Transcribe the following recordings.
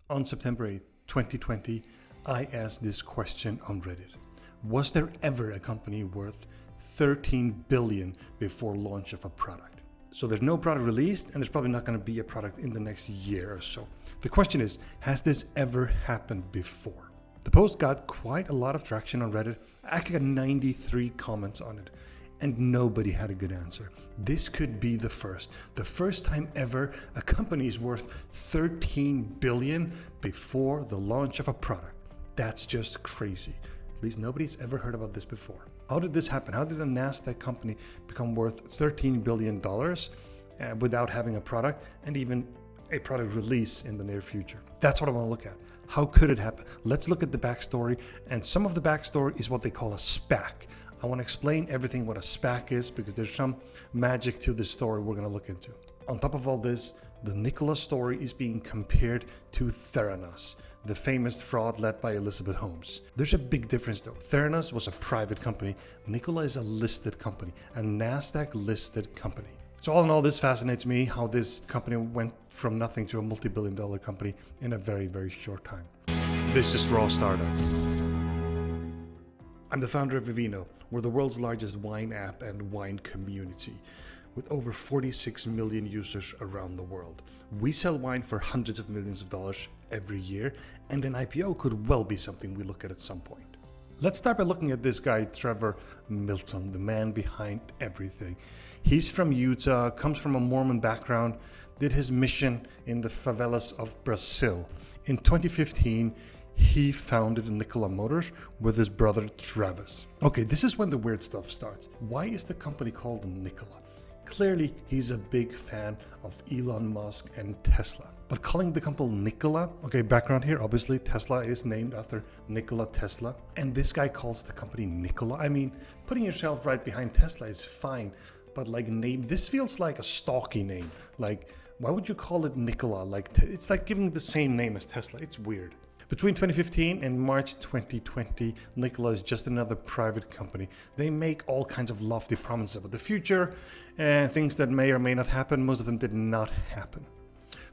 On September 8th, 2020, I asked this question on Reddit. Was there ever a company worth 13 billion before launch of a product? So there's no product released, and there's probably not going to be a product in the next year or so. The question is, has this ever happened before? The post got quite a lot of traction on Reddit. I actually got 93 comments on it, and nobody had a good answer. This could be the first time ever a company is worth 13 billion before the launch of a product. That's just crazy. At least nobody's ever heard about this before. How did this happen? How did a NASDAQ company become worth $13 billion without having a product and even a product release in the near future? That's what I want to look at. How could it happen? Let's look at the backstory, and some of the backstory is what they call a SPAC. I want to explain everything what a SPAC is because there's some magic to this story we're going to look into. On top of all this, the Nikola story is being compared to Theranos, the famous fraud led by Elizabeth Holmes. There's a big difference though. Theranos was a private company. Nikola is a listed company, a NASDAQ listed company. So all in all, this fascinates me, how this company went from nothing to a multi-billion-dollar company in a very, very short time. This is Raw Startup. I'm the founder of Vivino. We're the world's largest wine app and wine community, with over 46 million users around the world. We sell wine for hundreds of millions of dollars every year, and an IPO could well be something we look at some point. Let's start by looking at this guy, Trevor Milton, the man behind everything. He's from Utah, comes from a Mormon background, did his mission in the favelas of Brazil. In 2015, he founded Nikola Motors with his brother Travis. Okay, this is when the weird stuff starts. Why is the company called Nikola? Clearly, he's a big fan of Elon Musk and Tesla. But calling the company Nikola, okay, background here, obviously Tesla is named after Nikola Tesla. And this guy calls the company Nikola. I mean, putting yourself right behind Tesla is fine, but like name, this feels like a stalky name. Like, why would you call it Nikola? Like, it's like giving the same name as Tesla. It's weird. Between 2015 and March 2020, Nikola is just another private company. They make all kinds of lofty promises about the future and things that may or may not happen. Most of them did not happen.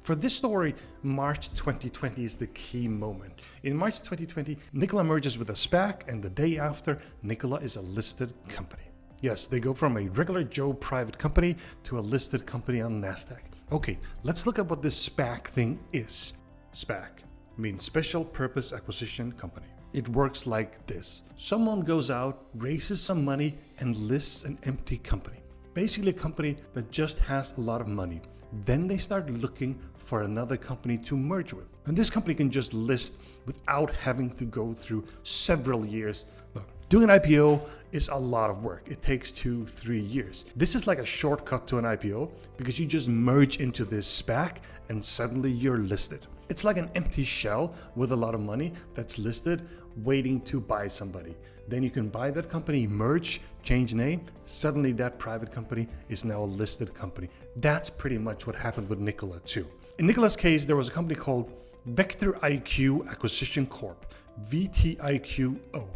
For this story, March 2020 is the key moment. In March 2020, Nikola merges with a SPAC, and the day after, Nikola is a listed company. Yes, they go from a regular Joe private company to a listed company on NASDAQ. Okay, let's look at what this SPAC thing is. SPAC means Special Purpose Acquisition Company. It works like this. Someone goes out, raises some money, and lists an empty company. Basically a company that just has a lot of money. Then they start looking for another company to merge with. And this company can just list without having to go through several years. Look, doing an IPO is a lot of work. It takes 2-3 years. This is like a shortcut to an IPO because you just merge into this SPAC and suddenly you're listed. It's like an empty shell with a lot of money that's listed, waiting to buy somebody. Then you can buy that company, merge, change name. Suddenly that private company is now a listed company. That's pretty much what happened with Nikola too. In Nikola's case, there was a company called Vector IQ Acquisition Corp, VTIQO,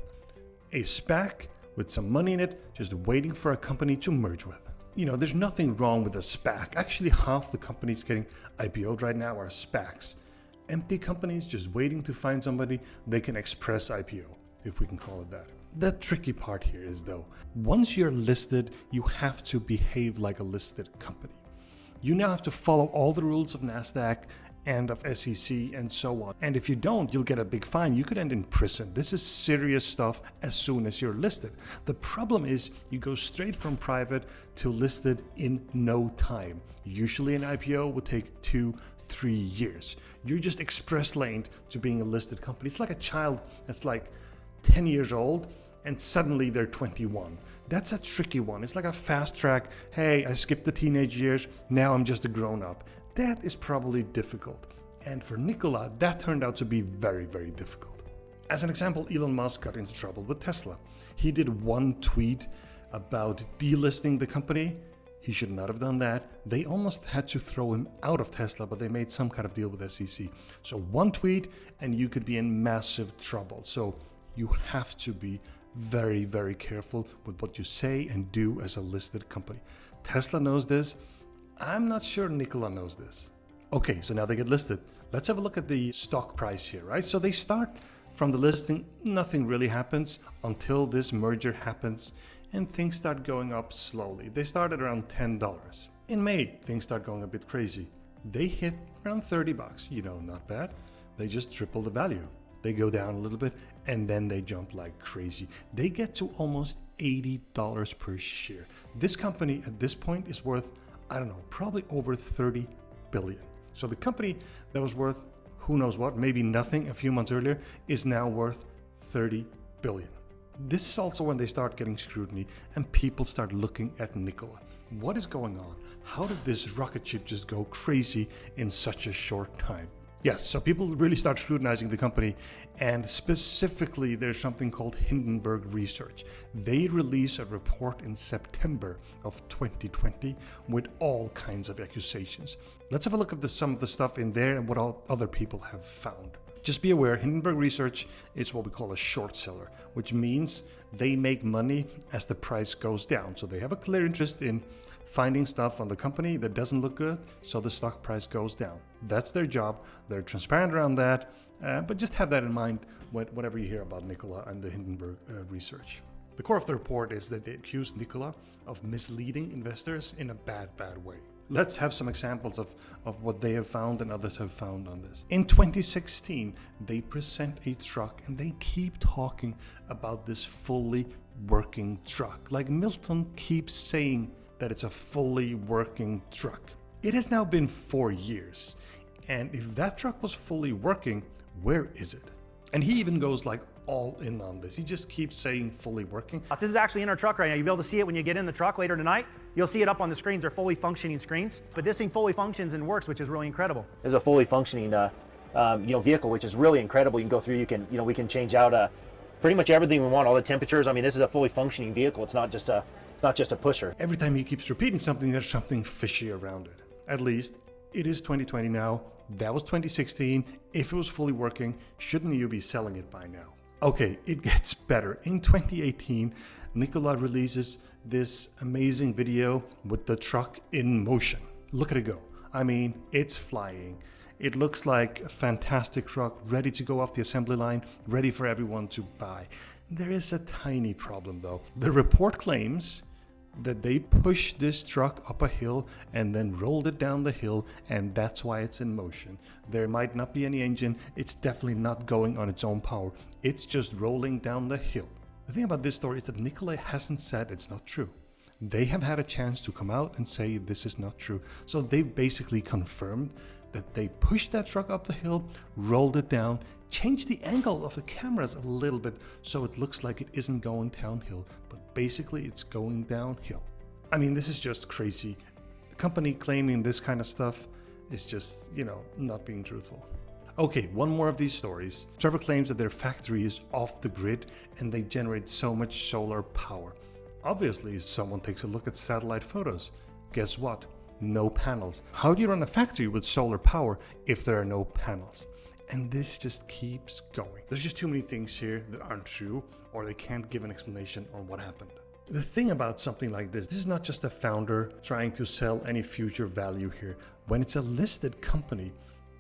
a SPAC with some money in it, just waiting for a company to merge with. You know, there's nothing wrong with a SPAC. Actually, half the companies getting IPO'd right now are SPACs. Empty companies just waiting to find somebody they can express IPO, if we can call it that. The tricky part here is though, once you're listed, you have to behave like a listed company. You now have to follow all the rules of NASDAQ and of SEC and so on. And if you don't, you'll get a big fine. You could end in prison. This is serious stuff as soon as you're listed. The problem is you go straight from private to listed in no time. Usually an IPO would take 2-3 years. You're just express laned to being a listed company. It's like a child that's like 10 years old and suddenly they're 21. That's a tricky one. It's like a fast track. Hey, I skipped the teenage years. Now I'm just a grown up. That is probably difficult. And for Nikola, that turned out to be very, very difficult. As an example, Elon Musk got into trouble with Tesla. He did one tweet about delisting the company. He should not have done that. They almost had to throw him out of Tesla, but they made some kind of deal with SEC. So one tweet and you could be in massive trouble. So you have to be very, very careful with what you say and do as a listed company. Tesla knows this. I'm not sure Nikola knows this. Okay, so now they get listed. Let's have a look at the stock price here, right? So they start from the listing, nothing really happens until this merger happens and things start going up slowly. They start at around $10. In May, things start going a bit crazy. They hit around $30, not bad. They just triple the value. They go down a little bit and then they jump like crazy. They get to almost $80 per share. This company at this point is worth, I don't know, probably over 30 billion. So the company that was worth who knows what, maybe nothing a few months earlier, is now worth 30 billion. This is also when they start getting scrutiny and people start looking at Nikola. What is going on? How did this rocket ship just go crazy in such a short time? Yes, so people really start scrutinizing the company, and specifically there's something called Hindenburg Research. They release a report in September of 2020 with all kinds of accusations. Let's have a look at some of the stuff in there and what all other people have found. Just be aware, Hindenburg Research is what we call a short seller, which means they make money as the price goes down. So they have a clear interest in finding stuff on the company that doesn't look good, so the stock price goes down. That's their job. They're transparent around that, but just have that in mind whatever you hear about Nikola and the Hindenburg Research. The core of the report is that they accuse Nikola of misleading investors in a bad way. Let's have some examples of what they have found and others have found on this. In 2016, they present a truck and they keep talking about this fully working truck. Like Milton keeps saying that it's a fully working truck. It has now been 4 years. And if that truck was fully working, where is it? And he even goes like all in on this. He just keeps saying fully working. This is actually in our truck right now. You'll be able to see it when you get in the truck later tonight. You'll see it up on the screens. They're fully functioning screens. But this thing fully functions and works, which is really incredible. There's a fully functioning vehicle, which is really incredible. You can go through, we can change out pretty much everything we want, all the temperatures. I mean, this is a fully functioning vehicle. It's not just a pusher. Every time he keeps repeating something, there's something fishy around it. At least it is 2020 now. That was 2016. If it was fully working, shouldn't you be selling it by now? Okay, it gets better. In 2018, Nikola releases this amazing video with the truck in motion. Look at it go. I mean, it's flying. It looks like a fantastic truck, ready to go off the assembly line, ready for everyone to buy. There is a tiny problem though. The report claims that they pushed this truck up a hill and then rolled it down the hill, and that's why it's in motion. There might not be any engine. It's definitely not going on its own power. It's just rolling down the hill. The thing about this story is that Nikola hasn't said it's not true. They have had a chance to come out and say this is not true. So they've basically confirmed that they pushed that truck up the hill, rolled it down, changed the angle of the cameras a little bit so it looks like it isn't going downhill, but basically it's going downhill. I mean, this is just crazy. A company claiming this kind of stuff is just, not being truthful. Okay, one more of these stories. Trevor claims that their factory is off the grid and they generate so much solar power. Obviously, someone takes a look at satellite photos. Guess what? No panels. How do you run a factory with solar power if there are no panels? And this just keeps going. There's just too many things here that aren't true, or they can't give an explanation on what happened. The thing about something like this is not just a founder trying to sell any future value here. When it's a listed company,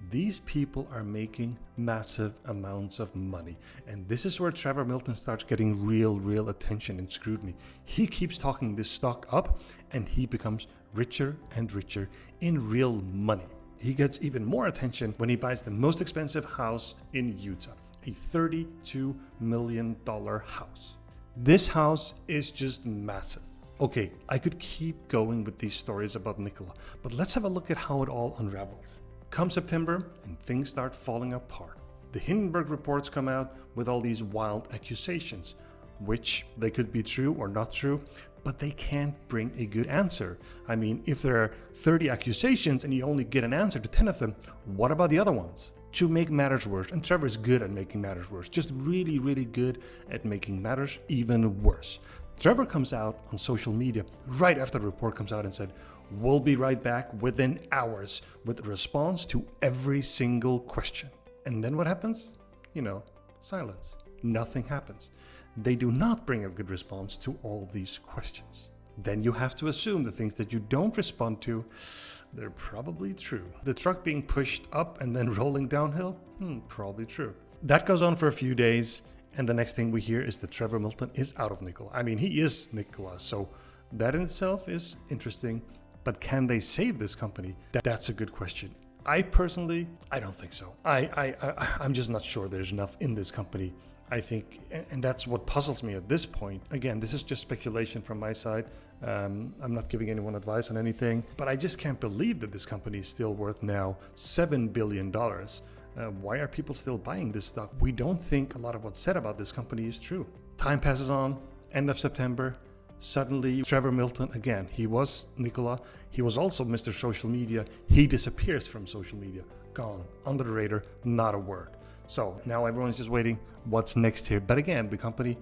these people are making massive amounts of money. And this is where Trevor Milton starts getting real attention and scrutiny. He keeps talking this stock up and he becomes richer and richer in real money. He gets even more attention when he buys the most expensive house in Utah, a $32 million house. This house is just massive. Okay, I could keep going with these stories about Nikola, but let's have a look at how it all unravels. Come September, and things start falling apart. The Hindenburg reports come out with all these wild accusations, which they could be true or not true, but they can't bring a good answer. I mean, if there are 30 accusations and you only get an answer to 10 of them, what about the other ones? To make matters worse, and Trevor is good at making matters worse, just really good at making matters even worse. Trevor comes out on social media right after the report comes out and said, "We'll be right back within hours with a response to every single question." And then what happens? Silence. Nothing happens. They do not bring a good response to all these questions. then you have to assume the things that you don't respond to, they're probably true. The truck being pushed up and then rolling downhill, probably true. That goes on for a few days, and the next thing we hear is that Trevor Milton is out of Nikola. I mean, he is Nikola, so that in itself is interesting. But can they save this company? That's a good question. I personally don't think so. I'm just not sure there's enough in this company. I think, and that's what puzzles me at this point. Again, this is just speculation from my side. I'm not giving anyone advice on anything, but I just can't believe that this company is still worth now $7 billion. Why are people still buying this stock? We don't think a lot of what's said about this company is true. Time passes on, end of September. Suddenly, Trevor Milton, again, he was Nikola. He was also Mr. Social Media. He disappears from social media. Gone. Under the radar, not a word. So now everyone's just waiting what's next here. But again, the company,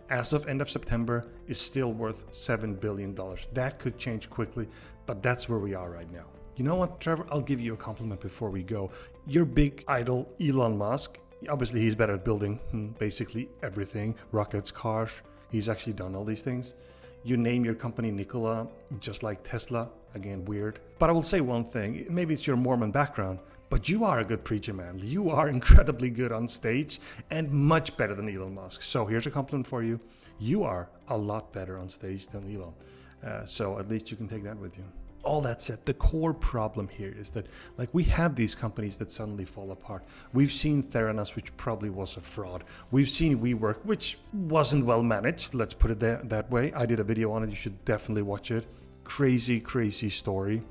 as of end of September, is still worth $7 billion. That could change quickly, but that's where we are right now. You know what, Trevor? I'll give you a compliment before we go. Your big idol, Elon Musk, obviously he's better at building basically everything. Rockets, cars. He's actually done all these things. You name your company Nikola, just like Tesla. Again, weird. But I will say one thing. Maybe it's your Mormon background, but you are a good preacher, man. You are incredibly good on stage and much better than Elon Musk. So here's a compliment for you. You are a lot better on stage than Elon. So at least you can take that with you. All that said, the core problem here is that we have these companies that suddenly fall apart. We've seen Theranos, which probably was a fraud. We've seen WeWork, which wasn't well managed. Let's put it that way. I did a video on it. You should definitely watch it. Crazy, crazy story.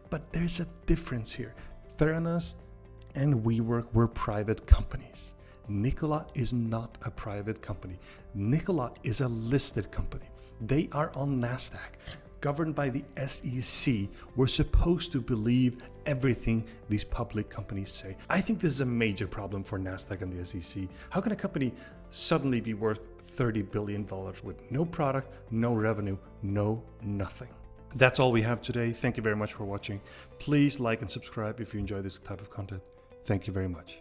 But there's a difference here. Theranos and WeWork were private companies. Nikola is not a private company. Nikola is a listed company. They are on NASDAQ. Governed by the SEC, we're supposed to believe everything these public companies say. I think this is a major problem for NASDAQ and the SEC. How can a company suddenly be worth $30 billion with no product, no revenue, no nothing? That's all we have today. Thank you very much for watching. Please like and subscribe if you enjoy this type of content. Thank you very much.